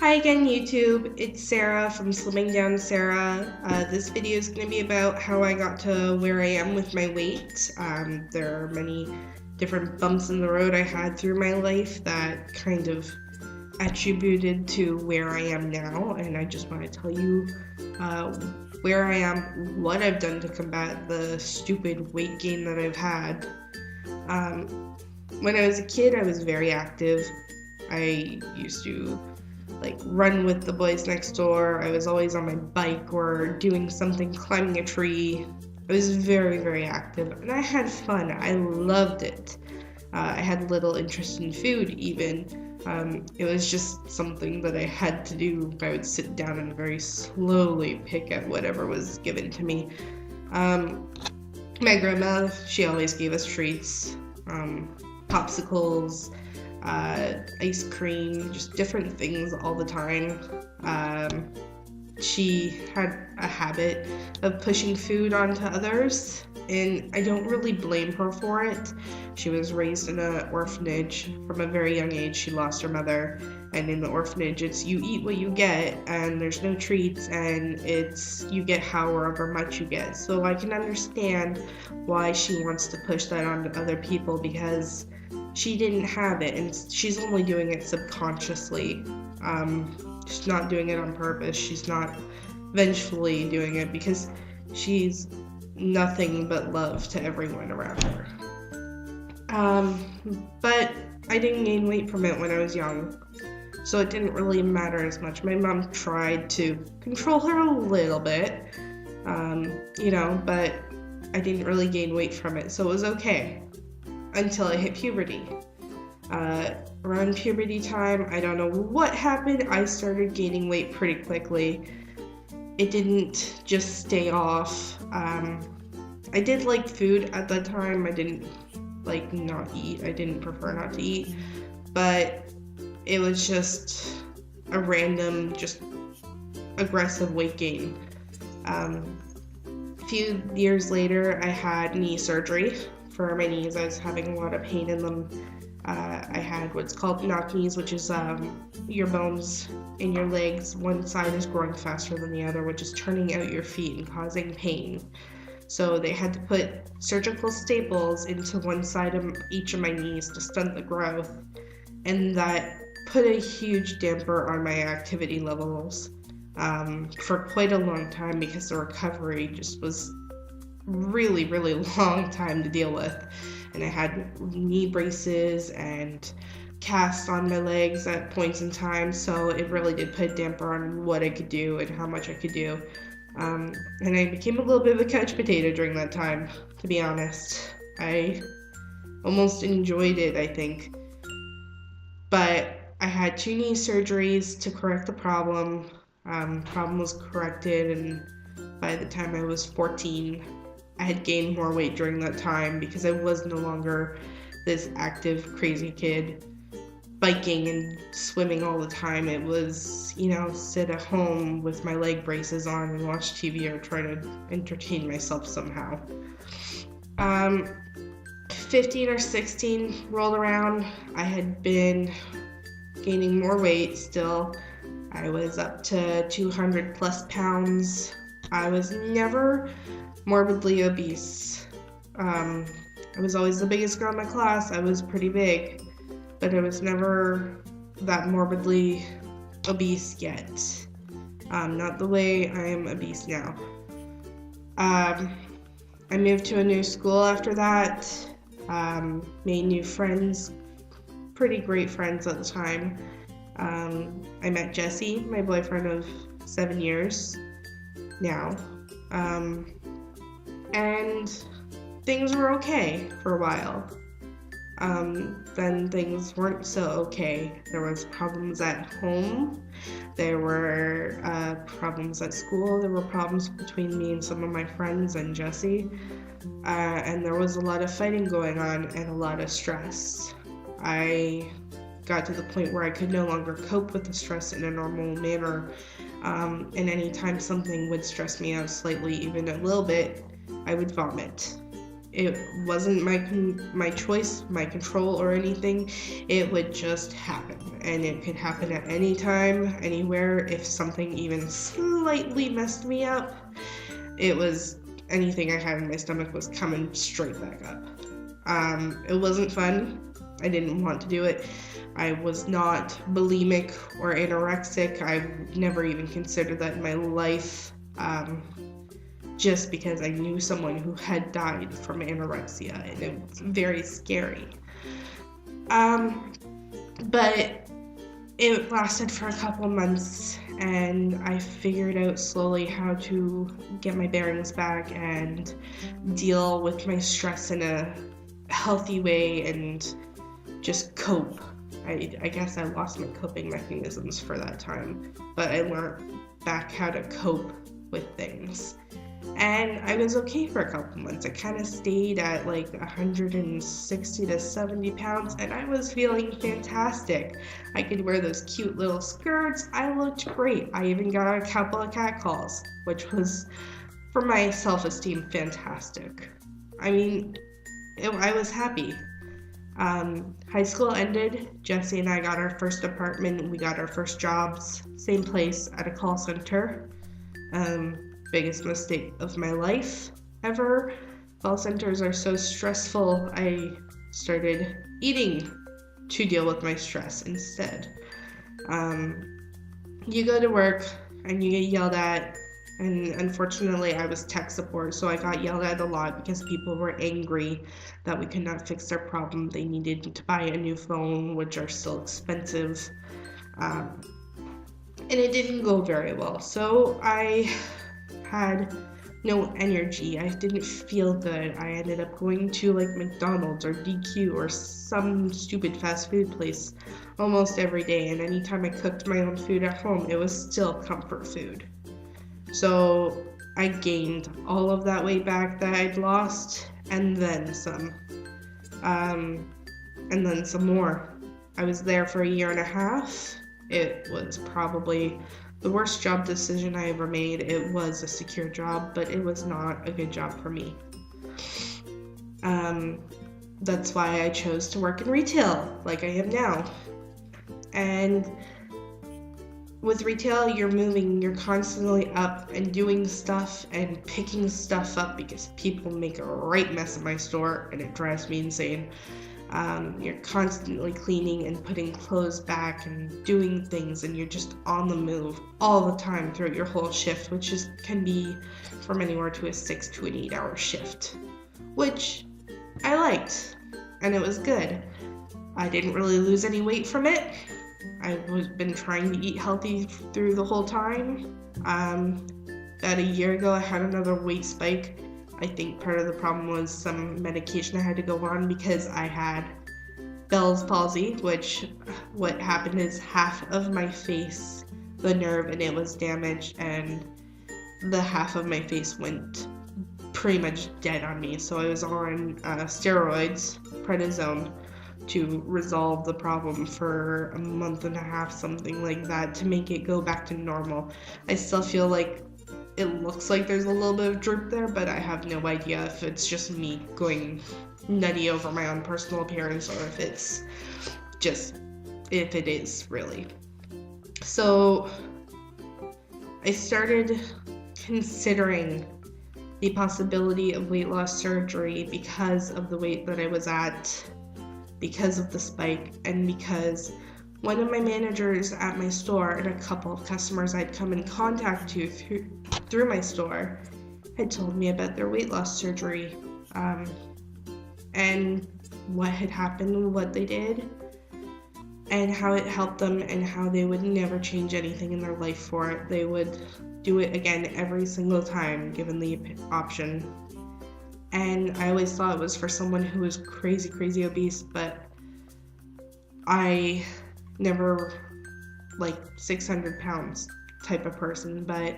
Hi again, YouTube. It's Sarah from Slimming Down Sarah. This video is going to be about how I got to where I am with my weight. There are many different bumps in the road I had through my life that kind of attributed to where I am now, and I just want to tell you where I am, what I've done to combat the stupid weight gain that I've had. When I was a kid, I was very active. I used to run with the boys next door. I was always on my bike or doing something, climbing a tree. I was very, very active, and I had fun. I loved it. I had little interest in food even. It was just something that I had to do. I would sit down and very slowly pick at whatever was given to me. My grandma, she always gave us treats, popsicles, ice cream, just different things all the time. She had a habit of pushing food onto others, and I don't really blame her for it. She was raised in an orphanage. From a very young age, she lost her mother, and in the orphanage, it's you eat what you get, and there's no treats, and it's you get however much you get. So I can understand why she wants to push that onto other people, because she didn't have it, and she's only doing it subconsciously. She's not doing it on purpose. She's not vengefully doing it, because she's nothing but love to everyone around her. But I didn't gain weight from it when I was young, so it didn't really matter as much. My mom tried to control her a little bit, but I didn't really gain weight from it, so it was okay until I hit puberty. Around puberty time, I don't know what happened, I started gaining weight pretty quickly. It didn't just stay off. I did like food at that time. I didn't like not eat. I didn't prefer not to eat, but it was just a random, just aggressive weight gain. A few years later, I had knee surgery for my knees. I was having a lot of pain in them. I had what's called knock knees, which is your bones in your legs, one side is growing faster than the other, which is turning out your feet and causing pain. So they had to put surgical staples into one side of each of my knees to stunt the growth, and that put a huge damper on my activity levels for quite a long time, because the recovery just was really, really long time to deal with. And I had knee braces and casts on my legs at points in time, so it really did put a damper on what I could do and how much I could do. And I became a little bit of a couch potato during that time, to be honest. I almost enjoyed it, I think. But I had 2 knee surgeries to correct the problem. Problem was corrected, and by the time I was 14, I had gained more weight during that time, because I was no longer this active, crazy kid biking and swimming all the time. It was, sit at home with my leg braces on and watch TV or try to entertain myself somehow. 15 or 16 rolled around. I had been gaining more weight still. I was up to 200 plus pounds. I was never morbidly obese. I was always the biggest girl in my class. I was pretty big, but I was never that morbidly obese yet. Not the way I am obese now. I moved to a new school after that, made new friends, pretty great friends at the time. I met Jesse, my boyfriend of 7 years now. And things were okay for a while. Then things weren't so okay. There was problems at home. There were problems at school. There were problems between me and some of my friends and Jesse. And there was a lot of fighting going on and a lot of stress. I got to the point where I could no longer cope with the stress in a normal manner. And anytime something would stress me out slightly, even a little bit, I would vomit. It wasn't my choice, my control or anything. It would just happen. and it could happen at any time, anywhere. If something even slightly messed me up, it was anything I had in my stomach was coming straight back up. It wasn't fun. I didn't want to do it. I was not bulimic or anorexic. I've never even considered that in my life, just because I knew someone who had died from anorexia, and it was very scary. But it lasted for a couple months, and I figured out slowly how to get my bearings back and deal with my stress in a healthy way and just cope. I guess I lost my coping mechanisms for that time, but I learned back how to cope with things. And I was okay for a couple months. I kind of stayed at like 160 to 70 pounds, and I was feeling fantastic. I could wear those cute little skirts. I looked great. I even got a couple of catcalls, which was, for my self-esteem, fantastic. I mean, I was happy. High school ended. Jesse and I got our first apartment. We got our first jobs. Same place, at a call center. Biggest mistake of my life ever. Call centers are so stressful. I started eating to deal with my stress instead. You go to work and you get yelled at, and unfortunately I was tech support, so I got yelled at a lot because people were angry that we could not fix their problem. They needed to buy a new phone, which are still expensive, and it didn't go very well. So I had no energy. I didn't feel good. I ended up going to like McDonald's or DQ or some stupid fast food place almost every day, and anytime I cooked my own food at home, it was still comfort food. So I gained all of that weight back that I'd lost, and then some. And then some more. I was there for 1.5 years. It was probably the worst job decision I ever made. It was a secure job, but it was not a good job for me. That's why I chose to work in retail, like I am now. And with retail, you're moving, you're constantly up and doing stuff and picking stuff up because people make a right mess of my store, and it drives me insane. You're constantly cleaning and putting clothes back and doing things, and you're just on the move all the time throughout your whole shift, which can be from anywhere to a 6 to an 8 hour shift, which I liked, and it was good. I didn't really lose any weight from it. I've been trying to eat healthy through the whole time. About a year ago, I had another weight spike. I think part of the problem was some medication I had to go on because I had Bell's palsy, which what happened is half of my face, the nerve in it was damaged, and the half of my face went pretty much dead on me. So I was on steroids, prednisone, to resolve the problem for 1.5 months, something like that, to make it go back to normal. I still feel like it looks like there's a little bit of droop there, but I have no idea if it's just me going nutty over my own personal appearance or if it's just, if it is really. So I started considering the possibility of weight loss surgery because of the weight that I was at, because of the spike, and because one of my managers at my store and a couple of customers I'd come in contact to through my store had told me about their weight loss surgery, and what had happened, what they did, and how it helped them, and how they would never change anything in their life for it. They would do it again every single time given the option. And I always thought it was for someone who was crazy obese, but I never like 600 pounds type of person, but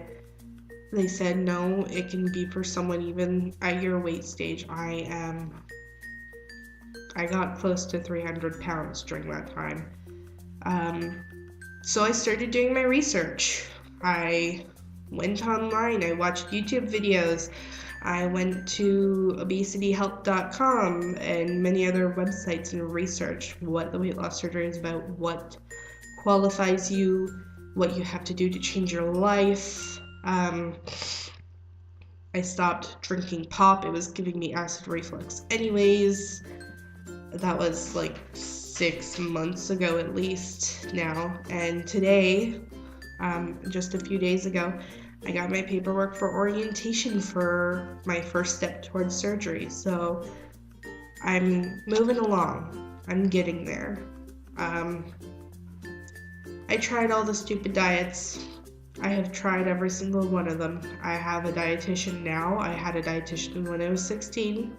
they said no, it can be for someone even at your weight stage. I got close to 300 pounds during that time. So I started doing my research. I went online, I watched YouTube videos, I went to obesityhelp.com and many other websites and researched what the weight loss surgery is about, what qualifies you, what you have to do to change your life. I stopped drinking pop. It was giving me acid reflux anyways. That was like 6 months ago at least now. And today, just a few days ago, I got my paperwork for orientation for my first step towards surgery. So I'm moving along. I'm getting there. I tried all the stupid diets. I have tried every single one of them. I have a dietitian now. I had a dietitian when I was 16.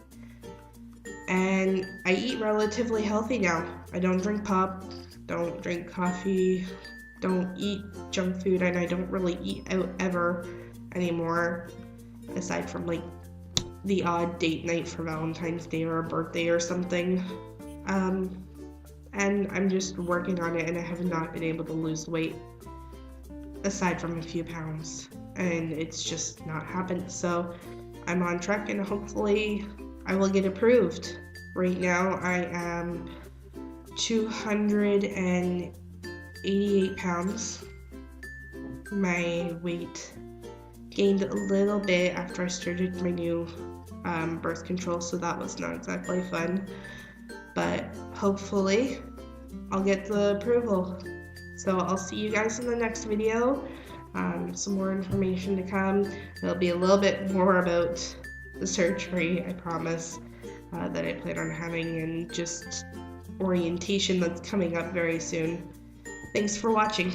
And I eat relatively healthy now. I don't drink pop, don't drink coffee, don't eat junk food, and I don't really eat out ever anymore, aside from like the odd date night for Valentine's Day or a birthday or something. And I'm just working on it, and I have not been able to lose weight aside from a few pounds, and it's just not happened. So I'm on track, and hopefully I will get approved. Right now I am 288 pounds. My weight gained a little bit after I started my new birth control, so that was not exactly fun, but hopefully I'll get the approval. So I'll see you guys in the next video. Some more information to come. It'll be a little bit more about the surgery, I promise, that I plan on having, and just orientation that's coming up very soon. Thanks for watching.